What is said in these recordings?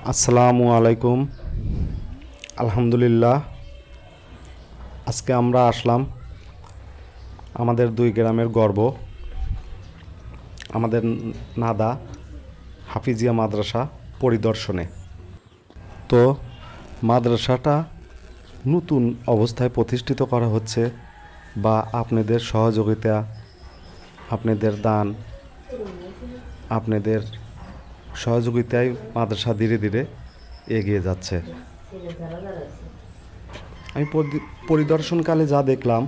আসসালামু আলাইকুম। আলহামদুলিল্লাহ, আজকে আমরা আসলাম আমাদের দুই গ্রামের গর্ব, আমাদের নাদা হাফিজিয়া মাদ্রাসা পরিদর্শনে। তো মাদ্রাসাটা নতুন অবস্থায় প্রতিষ্ঠিত করা হচ্ছে, বা আপনাদের সহযোগিতা, আপনাদের দান, আপনাদের সহযোগিতায় মাদ্রাসা ধীরে ধীরে এগিয়ে যাচ্ছে। আমি পরিদর্শনকালে যা দেখলাম,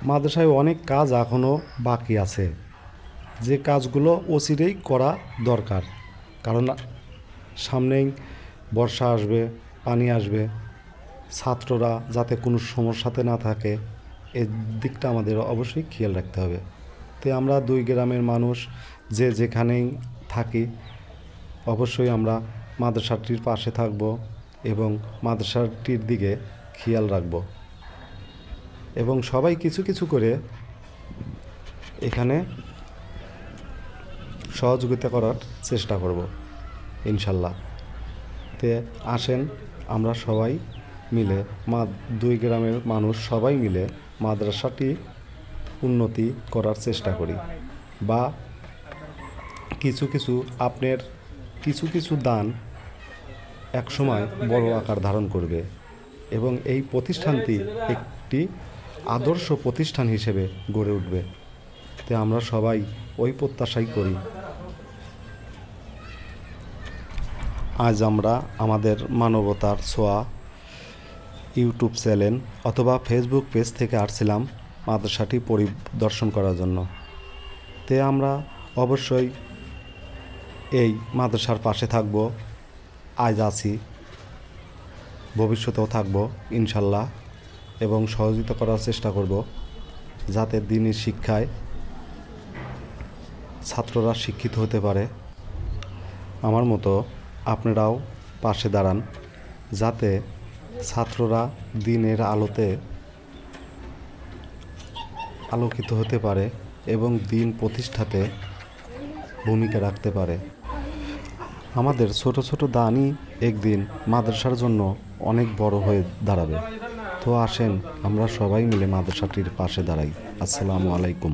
মাদ্রাসায় অনেক কাজ এখনও বাকি আছে, যে কাজগুলো অচিরেই করা দরকার। কারণ সামনেই বর্ষা আসবে, পানি আসবে, ছাত্ররা যাতে কোনো সমস্যাতে না থাকে এই দিকটা আমাদের অবশ্যই খেয়াল রাখতে হবে। তো আমরা দুই গ্রামের মানুষ যে যেখানেই থাকি, অবশ্যই আমরা মাদ্রাসাটির পাশে থাকব এবং মাদ্রাসাটির দিকে খেয়াল রাখব, এবং সবাই কিছু কিছু করে এখানে সহযোগিতা করার চেষ্টা করব ইনশাল্লাহ। তে আসেন আমরা সবাই মিলে, দুই গ্রামের মানুষ সবাই মিলে মাদ্রাসাটি উন্নতি করার চেষ্টা করি, বা কিছু কিছু আপনার কিছু কিছু দান একসময় বড় আকার ধারণ করবে, এবং এই প্রতিষ্ঠানটি একটি আদর্শ প্রতিষ্ঠান হিসেবে গড়ে উঠবে। তে আমরা সবাই ওই প্রত্যাশাই করি। আজ আমরা আমাদের মানবতার ছোঁয়া ইউটিউব চ্যানেল অথবা ফেসবুক পেজ থেকে আসছিলাম মাদ্রাসাটি পরিদর্শন করার জন্য। তে আমরা অবশ্যই এই মাদ্রাসার পাশে থাকব, আজ আছি, ভবিষ্যতেও থাকব ইনশাল্লাহ, এবং সহযোগিতা করার চেষ্টা করব যাতে দিনী শিক্ষায় ছাত্ররা শিক্ষিত হতে পারে। আমার মতো আপনারাও পাশে দাঁড়ান, যাতে ছাত্ররা দিনের আলোতে আলোকিত হতে পারে এবং দিন প্রতিষ্ঠাতে ভূমিকা রাখতে পারে। আমাদের ছোট ছোট দানই একদিন মাদ্রাসার জন্য অনেক বড় হয়ে দাঁড়াবে। তো আসেন আমরা সবাই মিলে মাদ্রাসাটির পাশে দাঁড়াই। আসসালামু আলাইকুম।